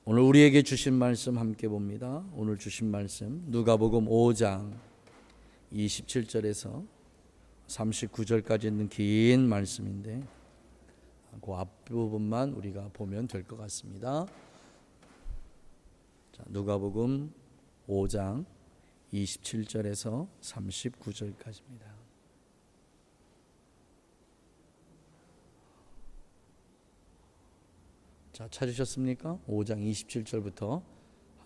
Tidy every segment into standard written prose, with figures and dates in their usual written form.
오늘 우리에게 주신 말씀 함께 봅니다. 오늘 주신 말씀 누가복음 5장 27절에서 39절까지 있는 긴 말씀인데 그 앞부분만 우리가 보면 될 것 같습니다. 자, 누가복음 5장 27절에서 39절까지입니다. 자, 찾으셨습니까? 5장 27절부터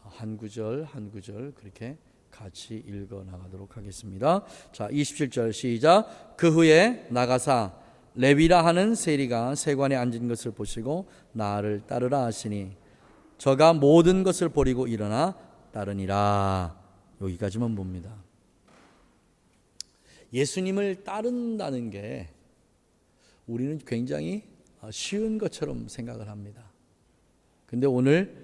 한 구절 한 구절 그렇게 같이 읽어 나가도록 하겠습니다. 자, 27절 시작. 그 후에 나가사 레위라 하는 세리가 세관에 앉은 것을 보시고 나를 따르라 하시니 저가 모든 것을 버리고 일어나 따르니라. 여기까지만 봅니다. 예수님을 따른다는 게 우리는 굉장히 쉬운 것처럼 생각을 합니다. 근데 오늘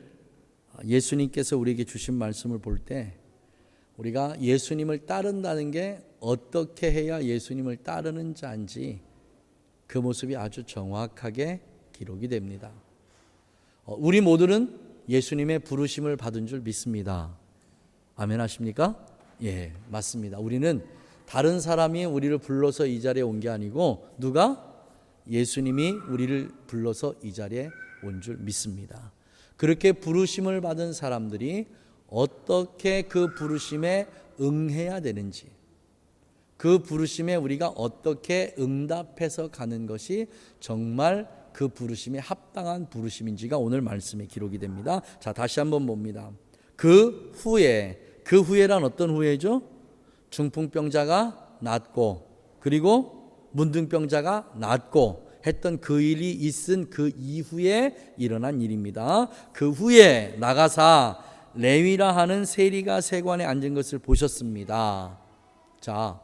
예수님께서 우리에게 주신 말씀을 볼 때 우리가 예수님을 따른다는 게 어떻게 해야 예수님을 따르는 자인지 그 모습이 아주 정확하게 기록이 됩니다. 우리 모두는 예수님의 부르심을 받은 줄 믿습니다. 아멘 하십니까? 예, 맞습니다. 우리는 다른 사람이 우리를 불러서 이 자리에 온 게 아니고 누가? 예수님이 우리를 불러서 이 자리에 온 줄 믿습니다. 그렇게 부르심을 받은 사람들이 어떻게 그 부르심에 응해야 되는지, 그 부르심에 우리가 어떻게 응답해서 가는 것이 정말 그 부르심에 합당한 부르심인지가 오늘 말씀에 기록이 됩니다. 자, 다시 한번 봅니다. 그 후에란 어떤 후에죠? 중풍병자가 낫고 그리고 문둥병자가 낫고 했던 그 일이 있은 그 이후에 일어난 일입니다. 그 후에 나가사 레위라 하는 세리가 세관에 앉은 것을 보셨습니다. 자,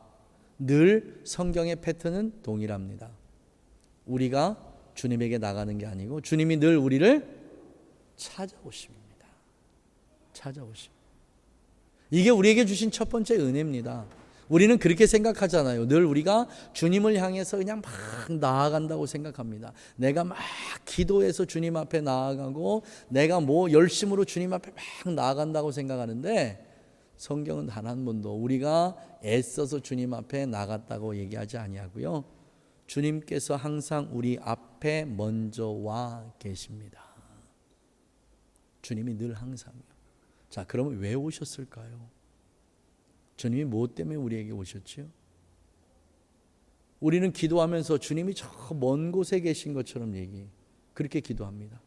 늘 성경의 패턴은 동일합니다. 우리가 주님에게 나가는 게 아니고 주님이 늘 우리를 찾아오십니다. 이게 우리에게 주신 첫 번째 은혜입니다. 우리는 그렇게 생각하잖아요. 늘 우리가 주님을 향해서 그냥 막 나아간다고 생각합니다. 내가 막 기도해서 주님 앞에 나아가고 내가 뭐 열심으로 주님 앞에 막 나아간다고 생각하는데 성경은 단 한 번도 우리가 애써서 주님 앞에 나갔다고 얘기하지 아니하고요. 주님께서 항상 우리 앞에 먼저 와 계십니다. 주님이 늘 항상요. 자, 그러면 왜 오셨을까요? 주님이 무엇 때문에 우리에게 오셨지요? 우리는 기도하면서 주님이 저 먼 곳에 계신 것처럼 그렇게 기도합니다.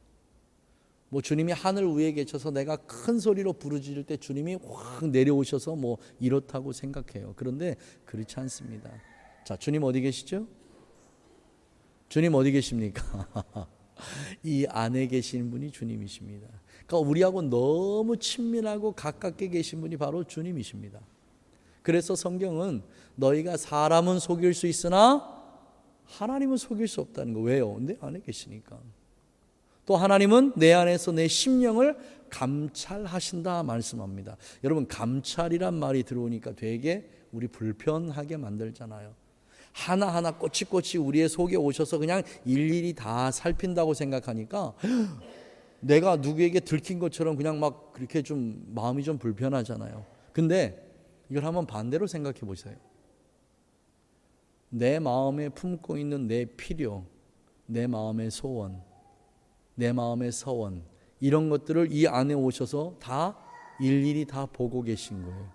뭐 주님이 하늘 위에 계셔서 내가 큰 소리로 부르짖을 때 주님이 확 내려오셔서 뭐 이렇다고 생각해요. 그런데 그렇지 않습니다. 자, 주님 어디 계시죠? 주님 어디 계십니까? 이 안에 계신 분이 주님이십니다. 그러니까 우리하고 너무 친밀하고 가깝게 계신 분이 바로 주님이십니다. 그래서 성경은 너희가 사람은 속일 수 있으나 하나님은 속일 수 없다는 거. 왜요? 내 안에 계시니까. 또 하나님은 내 안에서 내 심령을 감찰하신다 말씀합니다. 여러분, 감찰이란 말이 들어오니까 되게 우리 불편하게 만들잖아요. 하나하나 꼬치꼬치 우리의 속에 오셔서 그냥 일일이 다 살핀다고 생각하니까 내가 누구에게 들킨 것처럼 그냥 막 그렇게 좀 마음이 좀 불편하잖아요. 근데 이걸 한번 반대로 생각해 보세요. 내 마음에 품고 있는 내 필요, 내 마음의 소원, 내 마음의 서원, 이런 것들을 이 안에 오셔서 다 일일이 다 보고 계신 거예요.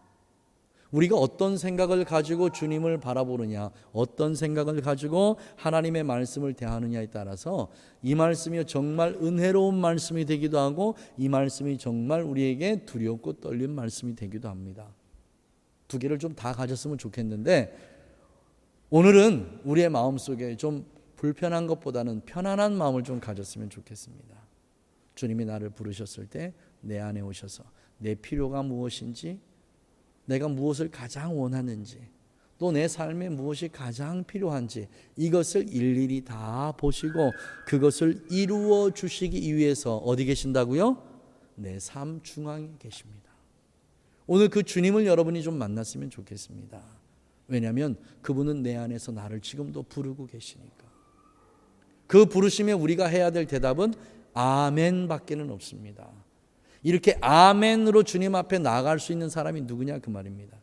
우리가 어떤 생각을 가지고 주님을 바라보느냐, 어떤 생각을 가지고 하나님의 말씀을 대하느냐에 따라서 이 말씀이 정말 은혜로운 말씀이 되기도 하고 이 말씀이 정말 우리에게 두렵고 떨린 말씀이 되기도 합니다. 두 개를 좀 다 가졌으면 좋겠는데 오늘은 우리의 마음속에 좀 불편한 것보다는 편안한 마음을 좀 가졌으면 좋겠습니다. 주님이 나를 부르셨을 때 내 안에 오셔서 내 필요가 무엇인지, 내가 무엇을 가장 원하는지, 또 내 삶에 무엇이 가장 필요한지 이것을 일일이 다 보시고 그것을 이루어 주시기 위해서 어디 계신다고요? 내 삶 중앙에 계십니다. 오늘 그 주님을 여러분이 좀 만났으면 좋겠습니다. 왜냐하면 그분은 내 안에서 나를 지금도 부르고 계시니까. 그 부르심에 우리가 해야 될 대답은 아멘밖에는 없습니다. 이렇게 아멘으로 주님 앞에 나아갈 수 있는 사람이 누구냐 그 말입니다.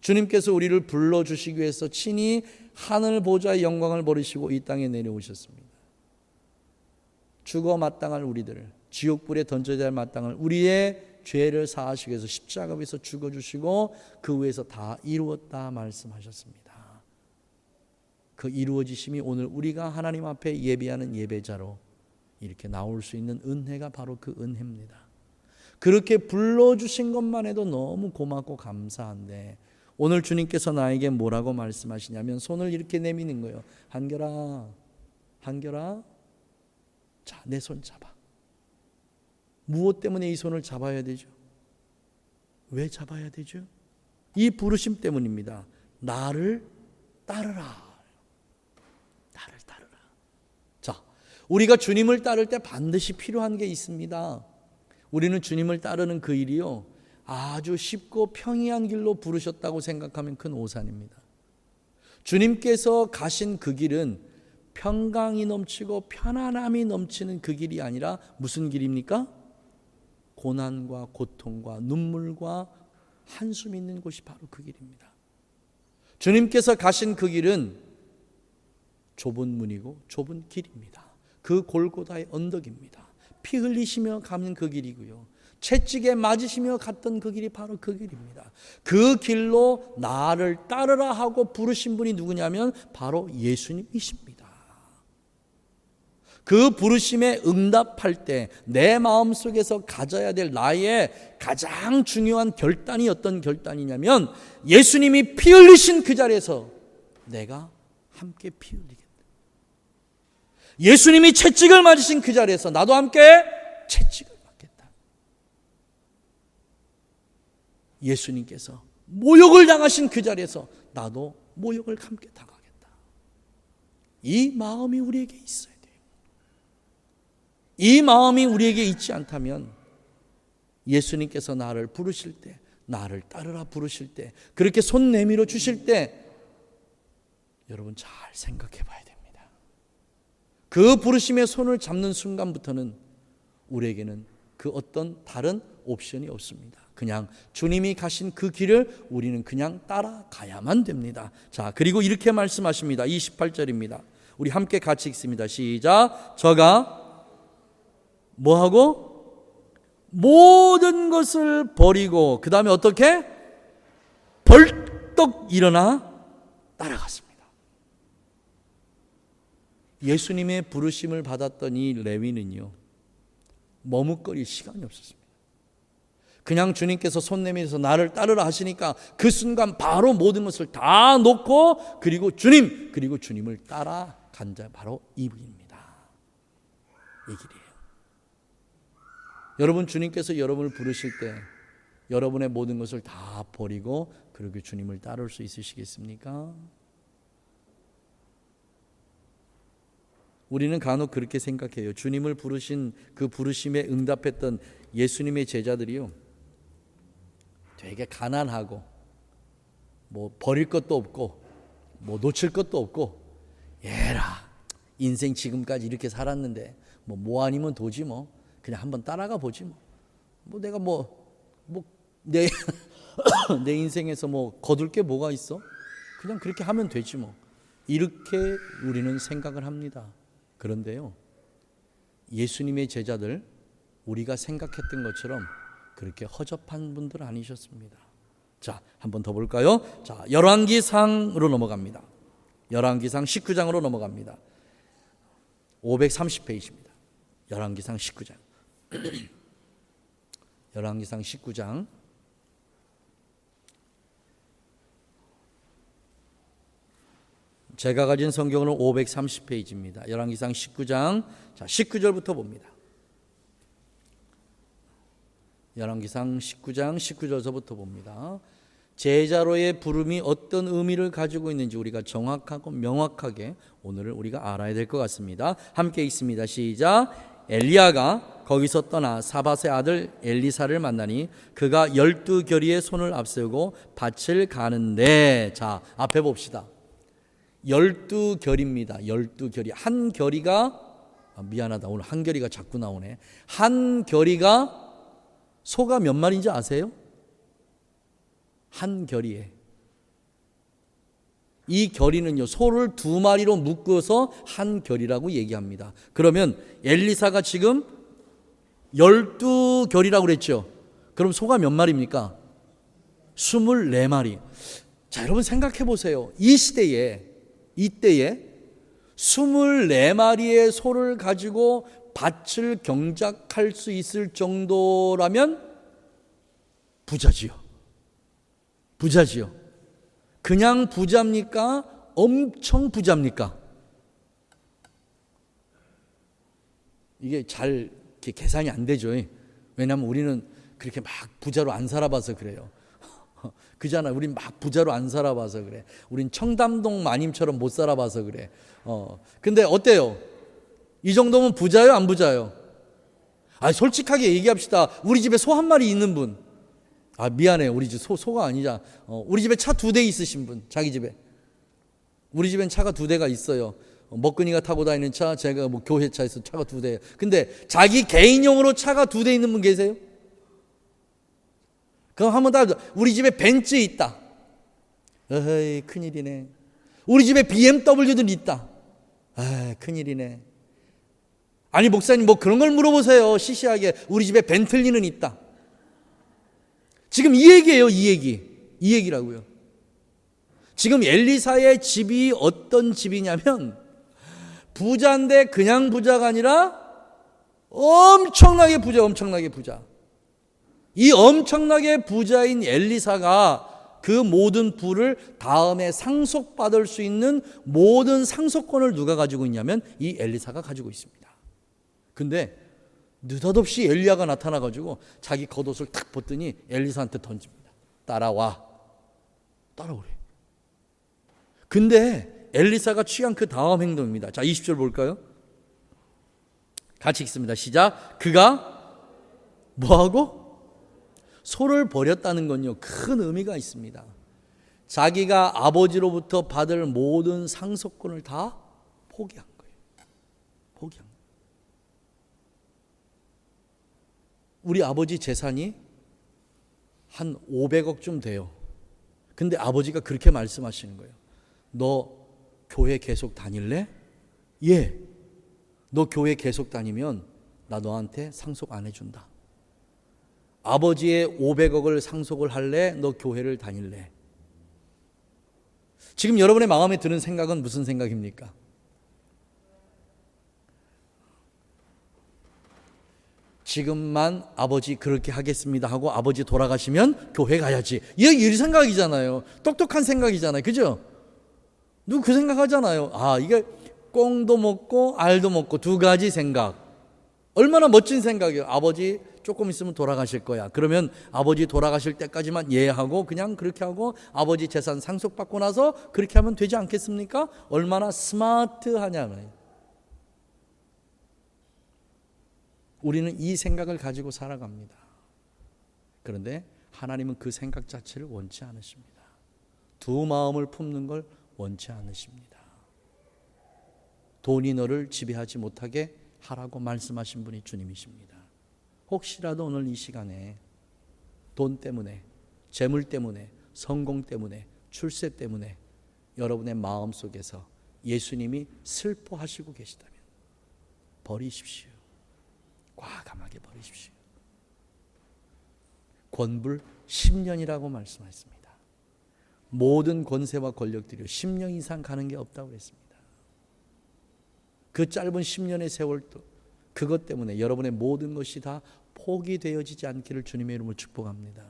주님께서 우리를 불러주시기 위해서 친히 하늘 보좌의 영광을 버리시고 이 땅에 내려오셨습니다. 죽어 마땅할 우리들을, 지옥불에 던져야 할 마땅할 우리의 죄를 사하시기 위해서 십자가 위에서 죽어주시고 그 위에서 다 이루었다 말씀하셨습니다. 그 이루어지심이 오늘 우리가 하나님 앞에 예배하는 예배자로 이렇게 나올 수 있는 은혜가 바로 그 은혜입니다. 그렇게 불러주신 것만 해도 너무 고맙고 감사한데 오늘 주님께서 나에게 뭐라고 말씀하시냐면 손을 이렇게 내미는 거예요. 한결아, 한결아, 자, 내 손 잡아. 무엇 때문에 이 손을 잡아야 되죠? 왜 잡아야 되죠? 이 부르심 때문입니다. 나를 따르라. 나를 따르라. 자, 우리가 주님을 따를 때 반드시 필요한 게 있습니다. 우리는 주님을 따르는 그 일이요, 아주 쉽고 평이한 길로 부르셨다고 생각하면 큰 오산입니다. 주님께서 가신 그 길은 평강이 넘치고 편안함이 넘치는 그 길이 아니라 무슨 길입니까? 고난과 고통과 눈물과 한숨이 있는 곳이 바로 그 길입니다. 주님께서 가신 그 길은 좁은 문이고 좁은 길입니다. 그 골고다의 언덕입니다. 피 흘리시며 가는 그 길이고요, 채찍에 맞으시며 갔던 그 길이 바로 그 길입니다. 그 길로 나를 따르라 하고 부르신 분이 누구냐면 바로 예수님이십니다. 그 부르심에 응답할 때 내 마음속에서 가져야 될 나의 가장 중요한 결단이 어떤 결단이냐면 예수님이 피 흘리신 그 자리에서 내가 함께 피 흘리겠다. 예수님이 채찍을 맞으신 그 자리에서 나도 함께 채찍을 맞겠다. 예수님께서 모욕을 당하신 그 자리에서 나도 모욕을 함께 당하겠다. 이 마음이 우리에게 있어요. 이 마음이 우리에게 있지 않다면 예수님께서 나를 부르실 때, 나를 따르라 부르실 때, 그렇게 손 내밀어 주실 때 여러분 잘 생각해 봐야 됩니다. 그 부르심의 손을 잡는 순간부터는 우리에게는 그 어떤 다른 옵션이 없습니다. 그냥 주님이 가신 그 길을 우리는 그냥 따라가야만 됩니다. 자, 그리고 이렇게 말씀하십니다. 28절입니다. 우리 함께 같이 읽습니다. 시작. 저가 뭐하고? 모든 것을 버리고 그 다음에 어떻게? 벌떡 일어나 따라갔습니다. 예수님의 부르심을 받았던 이 레위는요, 머뭇거릴 시간이 없었습니다. 그냥 주님께서 손 내밀어서 나를 따르라 하시니까 그 순간 바로 모든 것을 다 놓고 그리고 주님을 따라간 자 바로 이분입니다. 이 길이에요. 여러분, 주님께서 여러분을 부르실 때 여러분의 모든 것을 다 버리고 그렇게 주님을 따를 수 있으시겠습니까? 우리는 간혹 그렇게 생각해요. 주님을 부르신 그 부르심에 응답했던 예수님의 제자들이요, 되게 가난하고 뭐 버릴 것도 없고 뭐 놓칠 것도 없고, 얘라 인생 지금까지 이렇게 살았는데 뭐 아니면 도지 뭐 그냥 한번 따라가 보지 뭐 내가 내 내 인생에서 뭐 거둘 게 뭐가 있어? 그냥 그렇게 하면 되지 뭐. 이렇게 우리는 생각을 합니다. 그런데요, 예수님의 제자들, 우리가 생각했던 것처럼 그렇게 허접한 분들 아니셨습니다. 자, 한번 더 볼까요? 자, 열왕기상으로 넘어갑니다. 열왕기상 19장으로 넘어갑니다. 530페이지입니다. 열왕기상 19장. 열왕기상 19장. 제가 가진 성경은 530페이지입니다. 열왕기상 19장. 자, 19절부터 봅니다. 열왕기상 19장 19절서부터 봅니다. 제자로의 부름이 어떤 의미를 가지고 있는지 우리가 정확하고 명확하게 오늘을 우리가 알아야 될 것 같습니다. 함께 읽습니다. 시작. 엘리야가 거기서 떠나 사밧의 아들 엘리사를 만나니 그가 12결의의 손을 앞세우고 밭을 가는데, 자, 앞에 봅시다. 12결입니다. 12결이. 한 결의가 미안하다. 오늘 한결이가 자꾸 나오네. 한결이가 소가 몇 마리인지 아세요? 한결이에. 이 결이는요, 소를 2마리로 묶어서 한결이라고 얘기합니다. 그러면 엘리사가 지금 12결이라고 그랬죠. 그럼 소가 몇 마리입니까? 24마리. 자, 여러분 생각해 보세요. 이때에 24마리의 소를 가지고 밭을 경작할 수 있을 정도라면 부자지요. 그냥 부자입니까? 엄청 부자입니까? 이게 잘 이렇게 계산이 안 되죠. 왜냐하면 우리는 그렇게 막 부자로 안 살아봐서 그래요. 그잖아. 우린 막 부자로 안 살아봐서 그래. 우린 청담동 마님처럼 못 살아봐서 그래. 근데 어때요? 이 정도면 부자요, 안 부자요? 솔직하게 얘기합시다. 우리 집에 소 한 마리 있는 분. 미안해. 우리 집 소가 아니자. 우리 집에 차 2대 있으신 분. 자기 집에. 우리 집엔 차가 2대가 있어요. 먹근이가 타고 다니는 차, 제가 뭐 교회 차에서 차가 2대. 근데 자기 개인용으로 차가 2대 있는 분 계세요? 그럼 한번 다 우리 집에 벤츠 있다. 어이, 큰일이네. 우리 집에 BMW도 있다. 큰일이네. 아니 목사님 뭐 그런 걸 물어보세요. 시시하게. 우리 집에 벤틀리는 있다. 지금 이 얘기예요. 이 얘기라고요. 지금 엘리사의 집이 어떤 집이냐면 부자인데 그냥 부자가 아니라 엄청나게 부자. 이 엄청나게 부자인 엘리사가 그 모든 부를 다음에 상속받을 수 있는 모든 상속권을 누가 가지고 있냐면 이 엘리사가 가지고 있습니다. 근데 느닷없이 엘리야가 나타나가지고 자기 겉옷을 탁 벗더니 엘리사한테 던집니다. 따라오래. 근데 엘리사가 취한 그 다음 행동입니다. 자, 20절 볼까요? 같이 읽습니다. 시작. 그가 뭐하고? 소를 버렸다는 건요, 큰 의미가 있습니다. 자기가 아버지로부터 받을 모든 상속권을 다 포기한 거예요. 우리 아버지 재산이 한 500억쯤 돼요. 근데 아버지가 그렇게 말씀하시는 거예요. 너 교회 계속 다닐래? 예. 너 교회 계속 다니면 나 너한테 상속 안 해준다. 아버지의 500억을 상속을 할래? 너 교회를 다닐래? 지금 여러분의 마음에 드는 생각은 무슨 생각입니까? 지금만 아버지 그렇게 하겠습니다 하고 아버지 돌아가시면 교회 가야지. 이 생각이잖아요. 똑똑한 생각이잖아요. 그죠? 누구 그 생각하잖아요. 이게 꽁도 먹고 알도 먹고 2가지 생각. 얼마나 멋진 생각이에요. 아버지 조금 있으면 돌아가실 거야. 그러면 아버지 돌아가실 때까지만 예하고 그냥 그렇게 하고 아버지 재산 상속받고 나서 그렇게 하면 되지 않겠습니까? 얼마나 스마트하냐면. 우리는 이 생각을 가지고 살아갑니다. 그런데 하나님은 그 생각 자체를 원치 않으십니다. 두 마음을 품는 걸 원치 않으십니다. 돈이 너를 지배하지 못하게 하라고 말씀하신 분이 주님이십니다. 혹시라도 오늘 이 시간에 돈 때문에, 재물 때문에, 성공 때문에, 출세 때문에 여러분의 마음 속에서 예수님이 슬퍼하시고 계시다면 버리십시오. 과감하게 버리십시오. 권불 10년이라고 말씀하셨습니다. 모든 권세와 권력들이 10년 이상 가는 게 없다고 했습니다. 그 짧은 10년의 세월도 그것 때문에 여러분의 모든 것이 다 포기되어지지 않기를 주님의 이름으로 축복합니다.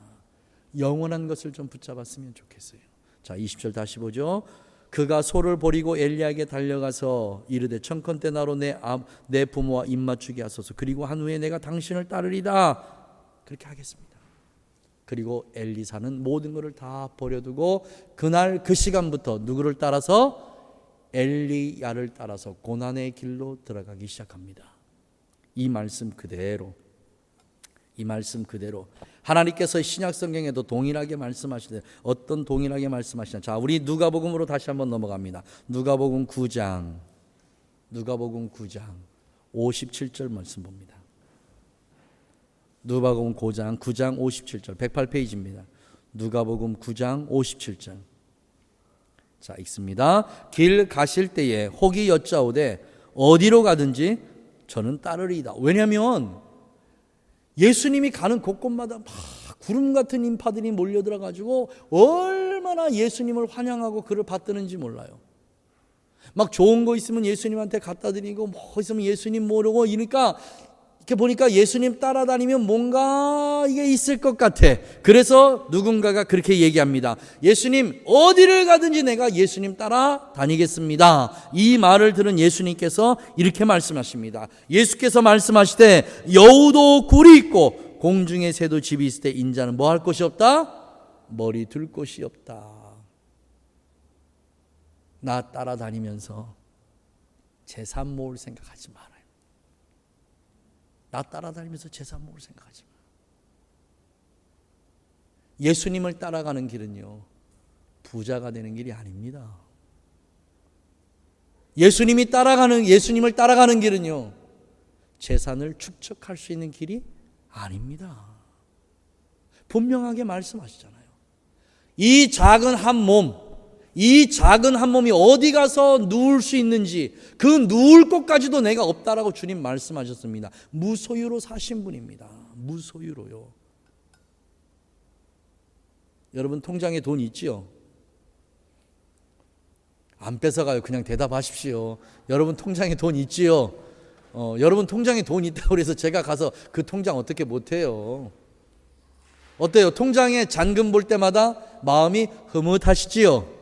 영원한 것을 좀 붙잡았으면 좋겠어요. 자, 20절 다시 보죠. 그가 소를 버리고 엘리야에게 달려가서 이르되 청컨대 나로 내 부모와 입맞추게 하소서. 그리고 한 후에 내가 당신을 따르리다. 그렇게 하겠습니다. 그리고 엘리사는 모든 것을 다 버려두고 그날 그 시간부터 누구를 따라서? 엘리야를 따라서 고난의 길로 들어가기 시작합니다. 이 말씀 그대로 하나님께서 신약 성경에도 동일하게 말씀하시는데 어떤 동일하게 말씀하시냐? 자, 우리 누가복음으로 다시 한번 넘어갑니다. 누가복음 9장 57절 말씀 봅니다. 누가복음 9장 57절 108페이지입니다. 누가복음 9장 57절. 자, 읽습니다. 길 가실 때에 혹이 여짜오되 어디로 가든지 저는 따르리이다. 왜냐하면 예수님이 가는 곳곳마다 막 구름 같은 인파들이 몰려들어 가지고 얼마나 예수님을 환영하고 그를 받드는지 몰라요. 막 좋은 거 있으면 예수님한테 갖다 드리고 뭐 있으면 예수님 모르고 이러니까 이렇게 보니까 예수님 따라다니면 뭔가 이게 있을 것 같아. 그래서 누군가가 그렇게 얘기합니다. 예수님 어디를 가든지 내가 예수님 따라다니겠습니다. 이 말을 들은 예수님께서 이렇게 말씀하십니다. 예수께서 말씀하시되 여우도 굴이 있고 공중의 새도 집이 있을 때 인자는 뭐 할 곳이 없다? 머리 둘 곳이 없다. 나 따라다니면서 재산 모을 생각하지 말아요. 나 따라다니면서 재산 모을 생각하지 마. 예수님을 따라가는 길은요, 부자가 되는 길이 아닙니다. 예수님을 따라가는 길은요, 재산을 축적할 수 있는 길이 아닙니다. 분명하게 말씀하시잖아요. 이 작은 한 몸이 어디 가서 누울 수 있는지 그 누울 곳까지도 내가 없다라고 주님 말씀하셨습니다. 무소유로 사신 분입니다. 무소유로요. 여러분 통장에 돈 있지요? 안 뺏어가요. 그냥 대답하십시오. 여러분 통장에 돈 있지요? 여러분 통장에 돈 있다고 해서 제가 가서 그 통장 어떻게 못해요? 어때요? 통장에 잔금 볼 때마다 마음이 흐뭇하시지요?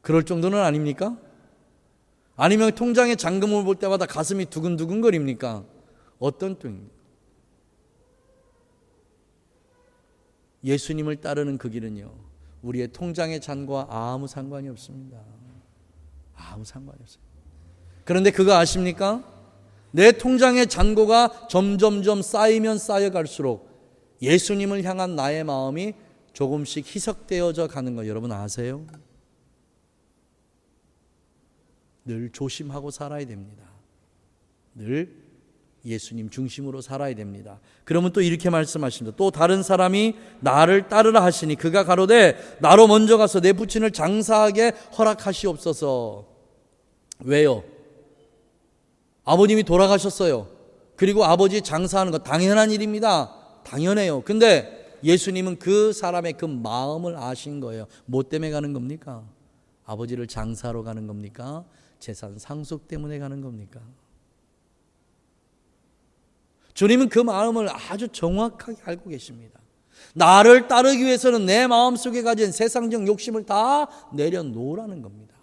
그럴 정도는 아닙니까? 아니면 통장에 잔금을 볼 때마다 가슴이 두근두근 거립니까? 어떤 뜻입니까? 예수님을 따르는 그 길은요, 우리의 통장의 잔과 아무 상관이 없습니다. 아무 상관이 없어요. 그런데 그거 아십니까? 내 통장의 잔고가 점점점 쌓이면 쌓여갈수록 예수님을 향한 나의 마음이 조금씩 희석되어져 가는 거 여러분 아세요? 늘 조심하고 살아야 됩니다. 늘 예수님 중심으로 살아야 됩니다. 그러면 또 이렇게 말씀하십니다. 또 다른 사람이 나를 따르라 하시니 그가 가로되 나로 먼저 가서 내 부친을 장사하게 허락하시옵소서. 왜요? 아버님이 돌아가셨어요. 그리고 아버지 장사하는 거 당연한 일입니다. 당연해요. 근데 예수님은 그 사람의 그 마음을 아신 거예요. 뭐 때문에 가는 겁니까? 아버지를 장사하러 가는 겁니까? 재산 상속 때문에 가는 겁니까? 주님은 그 마음을 아주 정확하게 알고 계십니다. 나를 따르기 위해서는 내 마음속에 가진 세상적 욕심을 다 내려놓으라는 겁니다.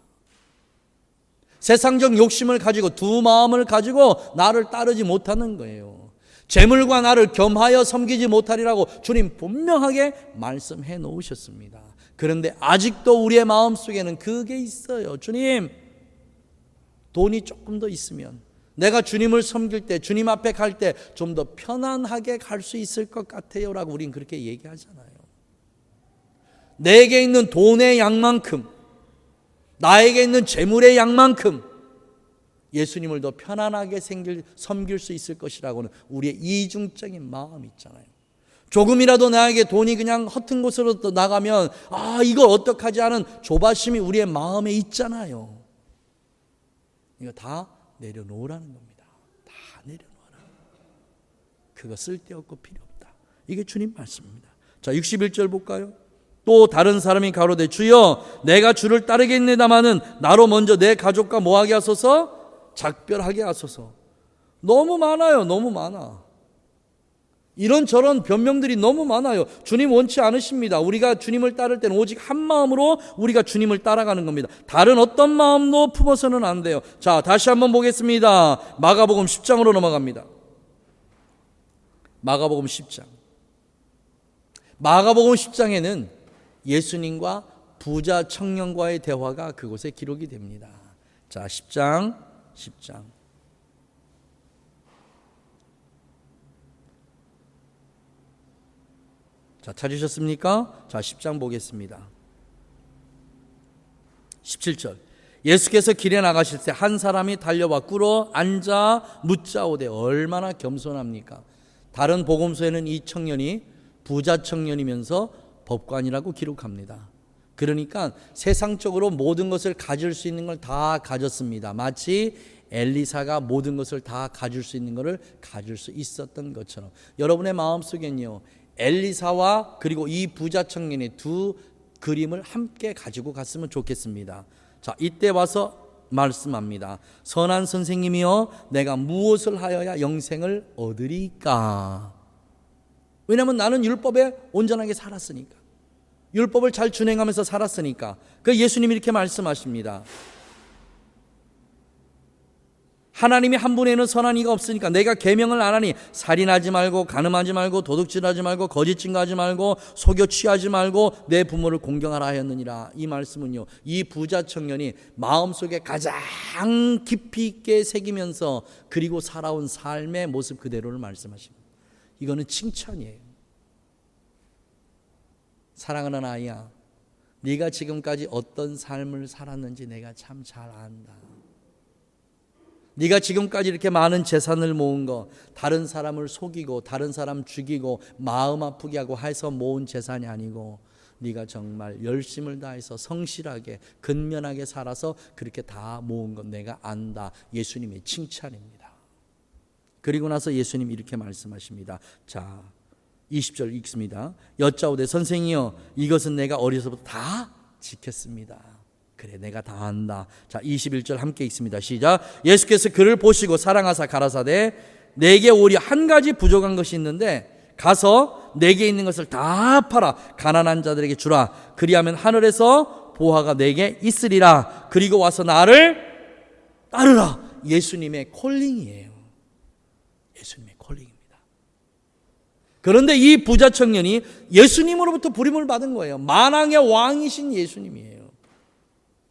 세상적 욕심을 가지고 두 마음을 가지고 나를 따르지 못하는 거예요. 재물과 나를 겸하여 섬기지 못하리라고 주님 분명하게 말씀해 놓으셨습니다. 그런데 아직도 우리의 마음속에는 그게 있어요. 주님, 돈이 조금 더 있으면 내가 주님을 섬길 때, 주님 앞에 갈 때 좀 더 편안하게 갈 수 있을 것 같아요 라고 우린 그렇게 얘기하잖아요. 내게 있는 돈의 양만큼, 나에게 있는 재물의 양만큼 예수님을 더 편안하게 섬길 수 있을 것이라고는 우리의 이중적인 마음이 있잖아요. 조금이라도 나에게 돈이 그냥 허튼 곳으로 나가면 이걸 어떡하지 하는 조바심이 우리의 마음에 있잖아요. 이거 다 내려놓으라는 겁니다. 다 내려놓으라. 그거 쓸데없고 필요 없다. 이게 주님 말씀입니다. 자, 61절 볼까요? 또 다른 사람이 가로되 주여 내가 주를 따르겠네다마는 나로 먼저 내 가족과 뭐하게 하소서? 작별하게 하소서. 너무 많아요. 너무 많아. 이런저런 변명들이 너무 많아요. 주님 원치 않으십니다. 우리가 주님을 따를 때는 오직 한 마음으로 우리가 주님을 따라가는 겁니다. 다른 어떤 마음도 품어서는 안 돼요. 자, 다시 한번 보겠습니다. 마가복음 10장으로 넘어갑니다. 마가복음 10장. 마가복음 10장에는 예수님과 부자 청년과의 대화가 그곳에 기록이 됩니다. 자, 10장. 자, 찾으셨습니까? 자, 10장 보겠습니다. 17절. 예수께서 길에 나가실 때 한 사람이 달려와 꿇어 앉아 묻자오되, 얼마나 겸손합니까? 다른 복음서에는 이 청년이 부자 청년이면서 법관이라고 기록합니다. 그러니까 세상적으로 모든 것을 가질 수 있는 걸 다 가졌습니다. 마치 엘리사가 모든 것을 다 가질 수 있는 것을 가질 수 있었던 것처럼 여러분의 마음속엔요, 엘리사와 그리고 이 부자 청년의 두 그림을 함께 가지고 갔으면 좋겠습니다. 자, 이때 와서 말씀합니다. 선한 선생님이여, 내가 무엇을 하여야 영생을 얻으리까? 왜냐하면 나는 율법에 온전하게 살았으니까, 율법을 잘 준행하면서 살았으니까. 그 예수님이 이렇게 말씀하십니다. 하나님이 한 분에는 선한 이가 없으니까 내가 계명을 안 하니, 살인하지 말고, 간음하지 말고, 도둑질하지 말고, 거짓 증거하지 말고, 속여 취하지 말고, 내 부모를 공경하라 하였느니라. 이 말씀은요, 이 부자 청년이 마음속에 가장 깊이 있게 새기면서 그리고 살아온 삶의 모습 그대로를 말씀하십니다. 이거는 칭찬이에요. 사랑하는 아이야, 네가 지금까지 어떤 삶을 살았는지 내가 참 잘 안다. 네가 지금까지 이렇게 많은 재산을 모은 거, 다른 사람을 속이고 다른 사람 죽이고 마음 아프게 하고 해서 모은 재산이 아니고, 네가 정말 열심을 다해서 성실하게 근면하게 살아서 그렇게 다 모은 건 내가 안다. 예수님의 칭찬입니다. 그리고 나서 예수님이 이렇게 말씀하십니다. 자, 20절 읽습니다. 여짜오되, 선생이여, 이것은 내가 어려서부터 다 지켰습니다. 그래, 내가 다 안다. 자, 21절 함께 읽습니다. 시작. 예수께서 그를 보시고 사랑하사 가라사대, 내게 오히려 한 가지 부족한 것이 있는데 가서 내게 있는 것을 다 팔아 가난한 자들에게 주라. 그리하면 하늘에서 보화가 내게 있으리라. 그리고 와서 나를 따르라. 예수님의 콜링이에요. 예수님의 콜링입니다. 그런데 이 부자 청년이 예수님으로부터 부름을 받은 거예요. 만왕의 왕이신 예수님이에요.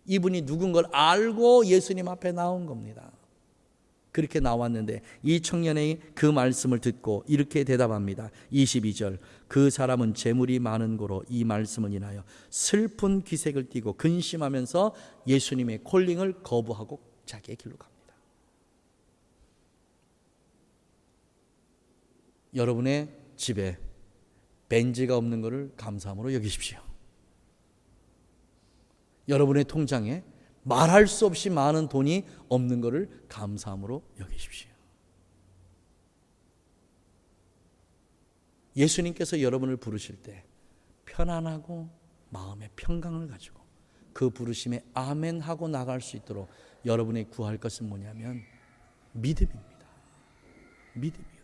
이분이 누군 걸 알고 예수님 앞에 나온 겁니다. 그렇게 나왔는데 이 청년의 그 말씀을 듣고 이렇게 대답합니다. 22절. 그 사람은 재물이 많은 고로 이 말씀을 인하여 슬픈 기색을 띠고 근심하면서 예수님의 콜링을 거부하고 자기의 길로 갑니다. 여러분의 집에 벤지가 없는 것을 감사함으로 여기십시오. 여러분의 통장에 말할 수 없이 많은 돈이 없는 것을 감사함으로 여기십시오. 예수님께서 여러분을 부르실 때 편안하고 마음의 평강을 가지고 그 부르심에 아멘 하고 나갈 수 있도록 여러분이 구할 것은 뭐냐면 믿음입니다. 믿음이요.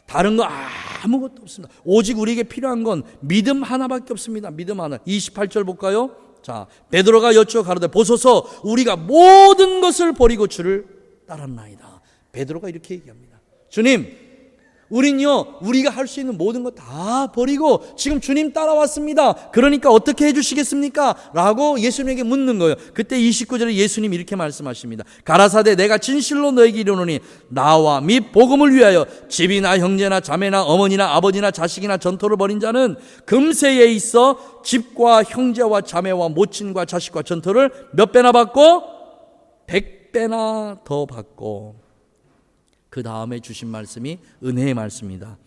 다른 거 아무것도 없습니다. 오직 우리에게 필요한 건 믿음 하나밖에 없습니다. 믿음 하나. 28절 볼까요? 자, 베드로가 여쭈어 가로되, 보소서, 우리가 모든 것을 버리고 주를 따랐나이다. 베드로가 이렇게 얘기합니다. 주님, 우린요, 우리가 할 수 있는 모든 것 다 버리고 지금 주님 따라왔습니다. 그러니까 어떻게 해주시겠습니까? 라고 예수님에게 묻는 거예요. 그때 29절에 예수님이 이렇게 말씀하십니다. 가라사대, 내가 진실로 너에게 이르노니 나와 및 복음을 위하여 집이나 형제나 자매나 어머니나 아버지나 자식이나 전토를 벌인 자는 금세에 있어 집과 형제와 자매와 모친과 자식과 전토를 몇 배나 받고? 100배나 더 받고. 그 다음에 주신 말씀이 은혜의 말씀입니다.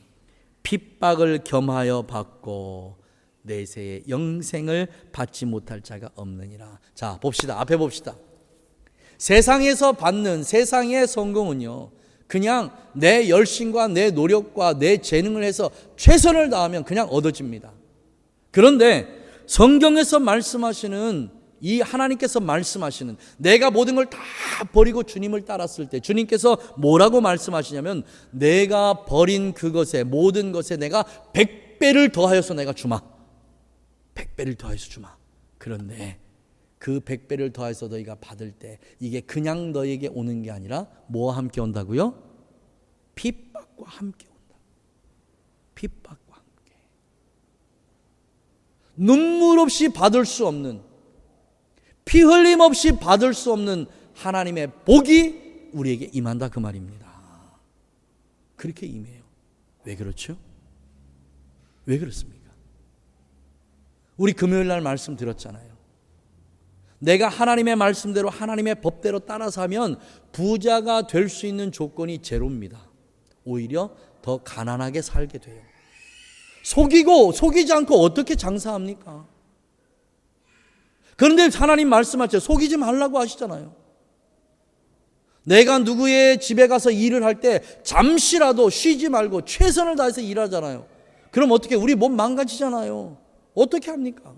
핍박을 겸하여 받고 내세의 영생을 받지 못할 자가 없느니라. 자, 봅시다. 앞에 봅시다. 세상에서 받는 세상의 성공은요, 그냥 내 열심과 내 노력과 내 재능을 해서 최선을 다하면 그냥 얻어집니다. 그런데 성경에서 말씀하시는 이 하나님께서 말씀하시는, 내가 모든 걸 다 버리고 주님을 따랐을 때 주님께서 뭐라고 말씀하시냐면, 내가 버린 그것에, 모든 것에 내가 100배를 더하여서 내가 주마. 100배를 더해서 주마. 그런데 그 100배를 더해서 너희가 받을 때 이게 그냥 너희에게 오는 게 아니라 뭐와 함께 온다고요? 핍박과 함께 온다. 핍박과 함께. 눈물 없이 받을 수 없는, 피 흘림 없이 받을 수 없는 하나님의 복이 우리에게 임한다, 그 말입니다. 그렇게 임해요. 왜 그렇죠? 왜 그렇습니까? 우리 금요일 날 말씀 들었잖아요. 내가 하나님의 말씀대로 하나님의 법대로 따라서 하면 부자가 될 수 있는 조건이 제로입니다. 오히려 더 가난하게 살게 돼요. 속이지 않고 어떻게 장사합니까? 그런데 하나님 말씀하죠. 속이지 말라고 하시잖아요. 내가 누구의 집에 가서 일을 할 때 잠시라도 쉬지 말고 최선을 다해서 일하잖아요. 그럼 어떻게 우리 몸 망가지잖아요. 어떻게 합니까?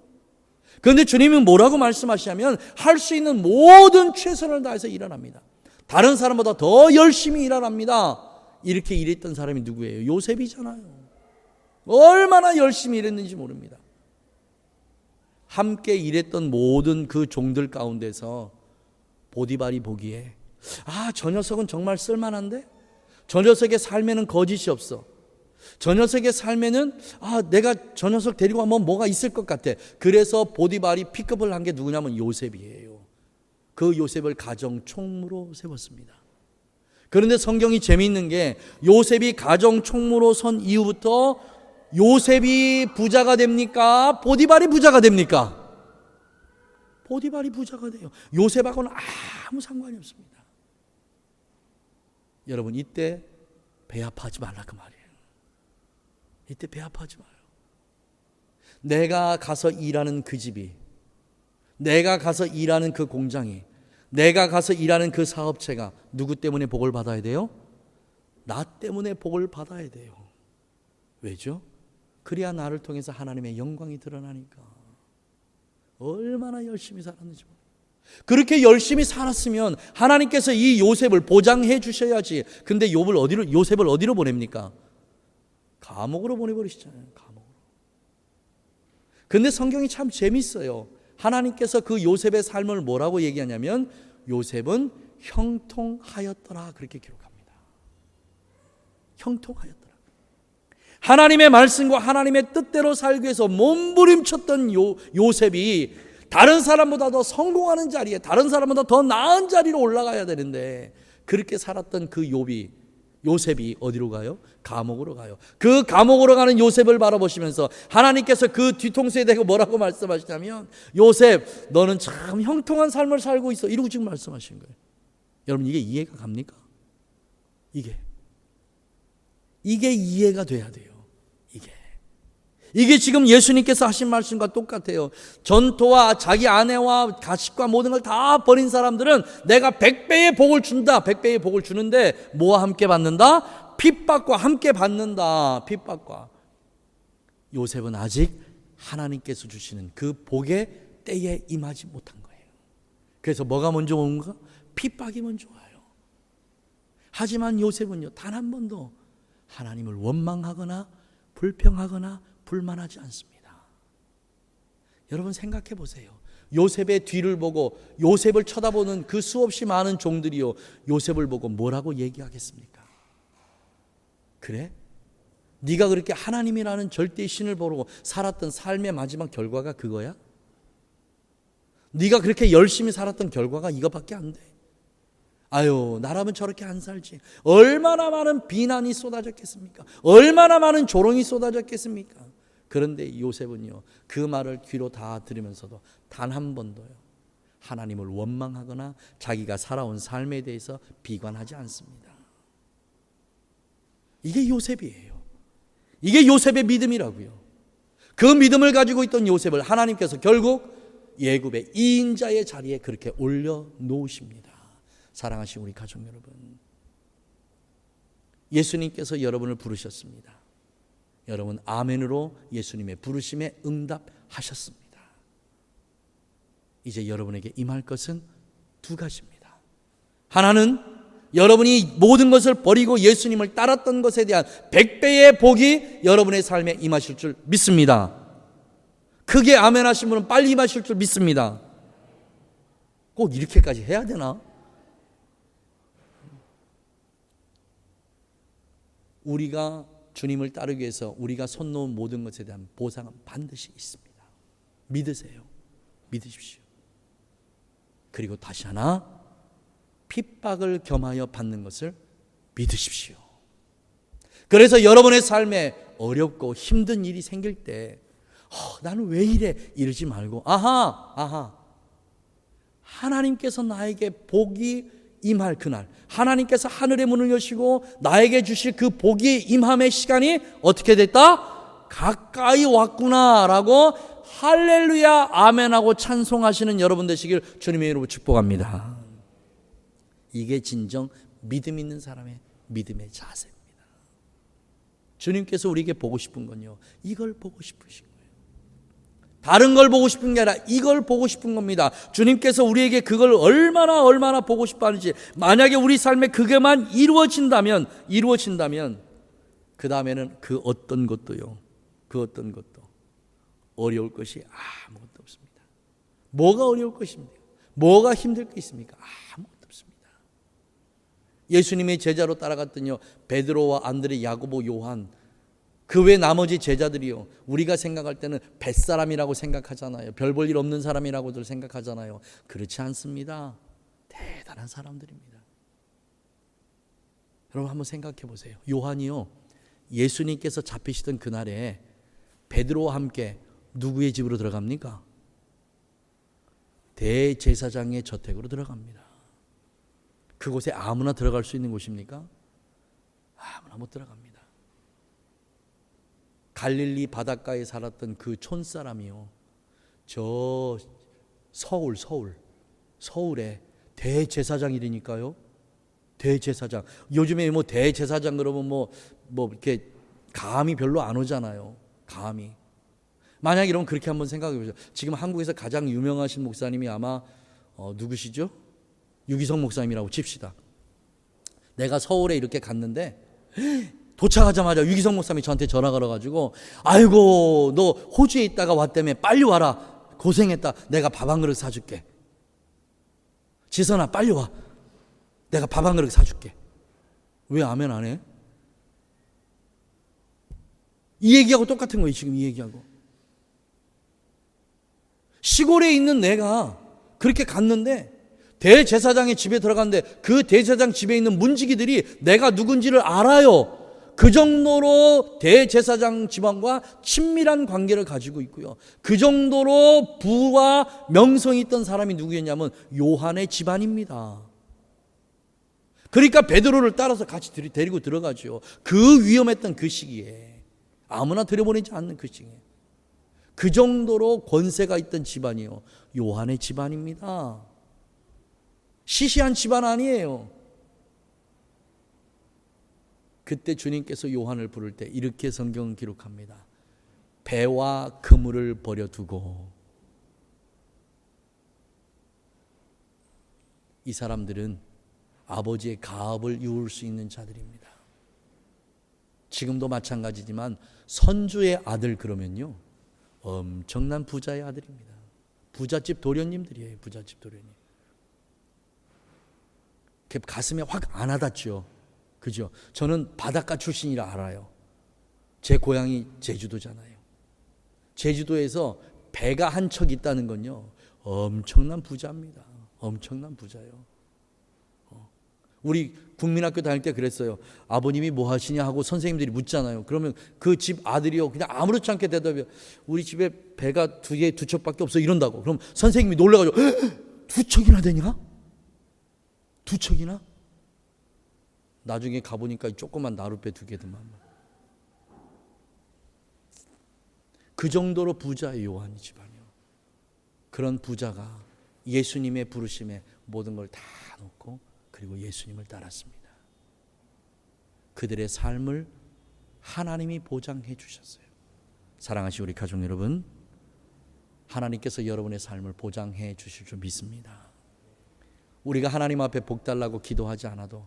그런데 주님은 뭐라고 말씀하시냐면 할 수 있는 모든 최선을 다해서 일어납니다. 다른 사람보다 더 열심히 일어납니다. 이렇게 일했던 사람이 누구예요? 요셉이잖아요. 얼마나 열심히 일했는지 모릅니다. 함께 일했던 모든 그 종들 가운데서 보디발이 보기에 저 녀석은 정말 쓸만한데? 저 녀석의 삶에는 거짓이 없어. 저 녀석의 삶에는 내가 저 녀석 데리고 가면 뭐가 있을 것 같아. 그래서 보디발이 픽업을 한 게 누구냐면 요셉이에요. 그 요셉을 가정 총무로 세웠습니다. 그런데 성경이 재미있는 게 요셉이 가정 총무로 선 이후부터 요셉이 부자가 됩니까? 보디발이 부자가 됩니까? 보디발이 부자가 돼요. 요셉하고는 아무 상관이 없습니다. 여러분, 이때 배합하지 말라 그 말이에요. 이때 배합하지 마요. 내가 가서 일하는 그 집이, 내가 가서 일하는 그 공장이, 내가 가서 일하는 그 사업체가 누구 때문에 복을 받아야 돼요? 나 때문에 복을 받아야 돼요. 왜죠? 그래야 나를 통해서 하나님의 영광이 드러나니까. 얼마나 열심히 살았는지 모르겠어요. 그렇게 열심히 살았으면 하나님께서 이 요셉을 보장해 주셔야지. 근데 요셉을 어디로 보냅니까? 감옥으로 보내버리시잖아요. 감옥으로. 근데 성경이 참 재밌어요. 하나님께서 그 요셉의 삶을 뭐라고 얘기하냐면 요셉은 형통하였더라 그렇게 기록합니다. 형통하였더라. 하나님의 말씀과 하나님의 뜻대로 살기 위해서 몸부림쳤던 요셉이 다른 사람보다 더 성공하는 자리에, 다른 사람보다 더 나은 자리로 올라가야 되는데 그렇게 살았던 그 요셉이 어디로 가요? 감옥으로 가요. 그 감옥으로 가는 요셉을 바라보시면서 하나님께서 그 뒤통수에 대고 뭐라고 말씀하시냐면 요셉 너는 참 형통한 삶을 살고 있어 이러고 지금 말씀하시는 거예요. 여러분 이게 이해가 갑니까? 이게 이해가 돼야 돼요. 이게 지금 예수님께서 하신 말씀과 똑같아요. 전토와 자기 아내와 가식과 모든 걸 다 버린 사람들은 내가 100배의 복을 준다. 100배의 복을 주는데 뭐와 함께 받는다? 핍박과 함께 받는다. 핍박과. 요셉은 아직 하나님께서 주시는 그 복의 때에 임하지 못한 거예요. 그래서 뭐가 먼저 온가? 핍박이 먼저 와요. 하지만 요셉은요, 단 한 번도 하나님을 원망하거나 불평하거나 불만하지 않습니다. 여러분 생각해 보세요. 요셉의 뒤를 보고 요셉을 쳐다보는 그 수없이 많은 종들이요, 요셉을 보고 뭐라고 얘기하겠습니까? 그래? 네가 그렇게 하나님이라는 절대의 신을 보고 살았던 삶의 마지막 결과가 그거야? 네가 그렇게 열심히 살았던 결과가 이거밖에 안 돼? 아유, 나라면 저렇게 안 살지. 얼마나 많은 비난이 쏟아졌겠습니까? 얼마나 많은 조롱이 쏟아졌겠습니까? 그런데 요셉은요, 그 말을 귀로 다 들으면서도 단 한 번도요, 하나님을 원망하거나 자기가 살아온 삶에 대해서 비관하지 않습니다. 이게 요셉이에요. 이게 요셉의 믿음이라고요. 그 믿음을 가지고 있던 요셉을 하나님께서 결국 예굽의 2인자의 자리에 그렇게 올려놓으십니다. 사랑하시는 우리 가족 여러분, 예수님께서 여러분을 부르셨습니다. 여러분 아멘으로 예수님의 부르심에 응답하셨습니다. 이제 여러분에게 임할 것은 두 가지입니다. 하나는 여러분이 모든 것을 버리고 예수님을 따랐던 것에 대한 100배의 복이 여러분의 삶에 임하실 줄 믿습니다. 크게 아멘 하신 분은 빨리 임하실 줄 믿습니다. 꼭 이렇게까지 해야 되나? 우리가 주님을 따르기 위해서 우리가 손 놓은 모든 것에 대한 보상은 반드시 있습니다. 믿으세요. 믿으십시오. 그리고 다시 하나, 핍박을 겸하여 받는 것을 믿으십시오. 그래서 여러분의 삶에 어렵고 힘든 일이 생길 때 나는 왜 이래? 이러지 말고 아하 하나님께서 나에게 복이 임할 그날, 하나님께서 하늘의 문을 여시고 나에게 주실 그 복이 임함의 시간이 어떻게 됐다? 가까이 왔구나라고 할렐루야 아멘하고 찬송하시는 여러분 되시길 주님의 이름으로 축복합니다. 이게 진정 믿음 있는 사람의 믿음의 자세입니다. 주님께서 우리에게 보고 싶은 건요, 이걸 보고 싶으신 거예요. 다른 걸 보고 싶은 게 아니라 이걸 보고 싶은 겁니다. 주님께서 우리에게 그걸 얼마나 보고 싶어 하는지, 만약에 우리 삶에 그게만 이루어진다면 그 다음에는 그 어떤 것도 어려울 것이 아무것도 없습니다. 뭐가 어려울 것입니까? 뭐가 힘들 게 있습니까? 아무것도 없습니다. 예수님의 제자로 따라갔더니요, 베드로와 안드레, 야고보, 요한, 그 외 나머지 제자들이요, 우리가 생각할 때는 뱃사람이라고 생각하잖아요. 별 볼 일 없는 사람이라고들 생각하잖아요. 그렇지 않습니다. 대단한 사람들입니다. 여러분 한번 생각해 보세요. 요한이요, 예수님께서 잡히시던 그날에 베드로와 함께 누구의 집으로 들어갑니까? 대제사장의 저택으로 들어갑니다. 그곳에 아무나 들어갈 수 있는 곳입니까? 아무나 못 들어갑니다. 갈릴리 바닷가에 살았던 그 촌사람이요, 저 서울에 대제사장이라니까요. 대제사장. 요즘에 뭐 대제사장 그러면 뭐 이렇게 감이 별로 안 오잖아요. 감이. 만약 이러면 그렇게 한번 생각해 보세요. 지금 한국에서 가장 유명하신 목사님이 아마 누구시죠? 유기성 목사님이라고 칩시다. 내가 서울에 이렇게 갔는데 도착하자마자 유기성 목사님이 저한테 전화 걸어가지고, 아이고 너 호주에 있다가 왔다며 빨리 와라, 고생했다, 내가 밥 한 그릇 사줄게. 지선아 빨리 와, 내가 밥 한 그릇 사줄게. 왜 아멘 안 해? 이 얘기하고 똑같은 거예요. 지금 이 얘기하고. 시골에 있는 내가 그렇게 갔는데 대제사장의 집에 들어갔는데 그 대제사장 집에 있는 문지기들이 내가 누군지를 알아요. 그 정도로 대제사장 집안과 친밀한 관계를 가지고 있고요. 그 정도로 부와 명성이 있던 사람이 누구였냐면 요한의 집안입니다. 그러니까 베드로를 따라서 같이 데리고 들어가죠. 그 위험했던 그 시기에, 아무나 들여보내지 않는 그 시기에 그 정도로 권세가 있던 집안이요, 요한의 집안입니다. 시시한 집안 아니에요. 그때 주님께서 요한을 부를 때 이렇게 성경은 기록합니다. 배와 그물을 버려두고. 이 사람들은 아버지의 가업을 이룰 수 있는 자들입니다. 지금도 마찬가지지만 선주의 아들 그러면요, 엄청난 부자의 아들입니다. 부잣집 도련님들이에요. 부잣집 도련님. 가슴에 확 안 와닿죠. 그죠? 저는 바닷가 출신이라 알아요. 제 고향이 제주도잖아요. 제주도에서 배가 한 척 있다는 건요, 엄청난 부자입니다. 엄청난 부자예요. 우리 국민학교 다닐 때 그랬어요. 아버님이 뭐 하시냐 하고 선생님들이 묻잖아요. 그러면 그 집 아들이요, 그냥 아무렇지 않게 대답해요. 우리 집에 배가 두 척밖에 없어 이런다고. 그럼 선생님이 놀라가지고, 두 척이나 되냐? 두 척이나? 나중에 가보니까 조그만 나룻배 두 개더만. 그 정도로 부자의 요한이 집안이요. 그런 부자가 예수님의 부르심에 모든 걸 다 놓고 그리고 예수님을 따랐습니다. 그들의 삶을 하나님이 보장해 주셨어요. 사랑하시는 우리 가족 여러분, 하나님께서 여러분의 삶을 보장해 주실 줄 믿습니다. 우리가 하나님 앞에 복 달라고 기도하지 않아도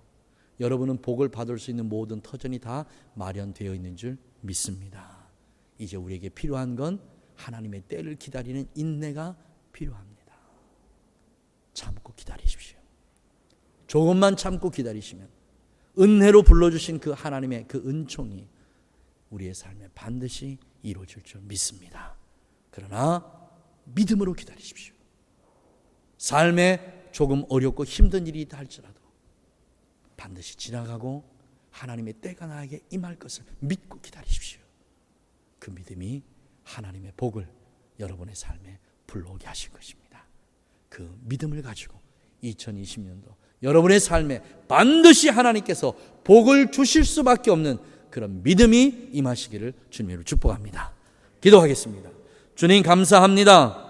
여러분은 복을 받을 수 있는 모든 터전이 다 마련되어 있는 줄 믿습니다. 이제 우리에게 필요한 건 하나님의 때를 기다리는 인내가 필요합니다. 참고 기다리십시오. 조금만 참고 기다리시면 은혜로 불러주신 그 하나님의 그 은총이 우리의 삶에 반드시 이루어질 줄 믿습니다. 그러나 믿음으로 기다리십시오. 삶에 조금 어렵고 힘든 일이 있다 할지라도 반드시 지나가고 하나님의 때가 나에게 임할 것을 믿고 기다리십시오. 그 믿음이 하나님의 복을 여러분의 삶에 불러오게 하실 것입니다. 그 믿음을 가지고 2020년도 여러분의 삶에 반드시 하나님께서 복을 주실 수밖에 없는 그런 믿음이 임하시기를 주님으로 축복합니다. 기도하겠습니다. 주님 감사합니다.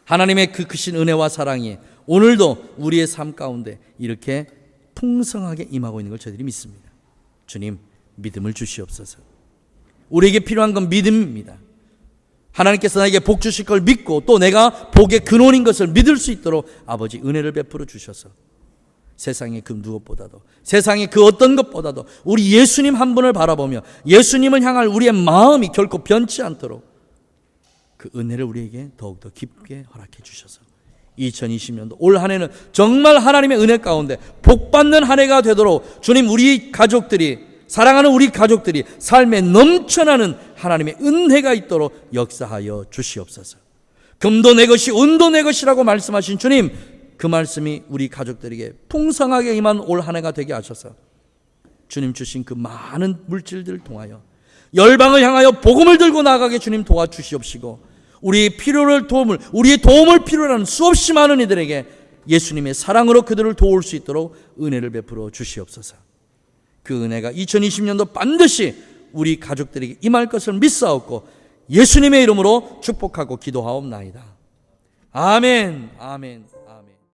하나님의 그 크신 은혜와 사랑이 오늘도 우리의 삶 가운데 이렇게 풍성하게 임하고 있는 걸 저희들이 믿습니다. 주님 믿음을 주시옵소서. 우리에게 필요한 건 믿음입니다. 하나님께서 나에게 복 주실 걸 믿고 또 내가 복의 근원인 것을 믿을 수 있도록 아버지 은혜를 베풀어 주셔서 세상의 그 누구보다도 세상의 그 어떤 것보다도 우리 예수님 한 분을 바라보며 예수님을 향할 우리의 마음이 결코 변치 않도록 그 은혜를 우리에게 더욱더 깊게 허락해 주셔서 2020년도 올 한 해는 정말 하나님의 은혜 가운데 복받는 한 해가 되도록 주님 우리 가족들이 사랑하는 우리 가족들이 삶에 넘쳐나는 하나님의 은혜가 있도록 역사하여 주시옵소서. 금도 내 것이 은도 내 것이라고 말씀하신 주님 그 말씀이 우리 가족들에게 풍성하게 임한 올 한 해가 되게 하셔서 주님 주신 그 많은 물질들을 통하여 열방을 향하여 복음을 들고 나가게 주님 도와주시옵시고 우리의 우리의 도움을 필요로 하는 수없이 많은 이들에게 예수님의 사랑으로 그들을 도울 수 있도록 은혜를 베풀어 주시옵소서. 그 은혜가 2020년도 반드시 우리 가족들에게 임할 것을 믿사옵고 예수님의 이름으로 축복하고 기도하옵나이다. 아멘, 아멘, 아멘.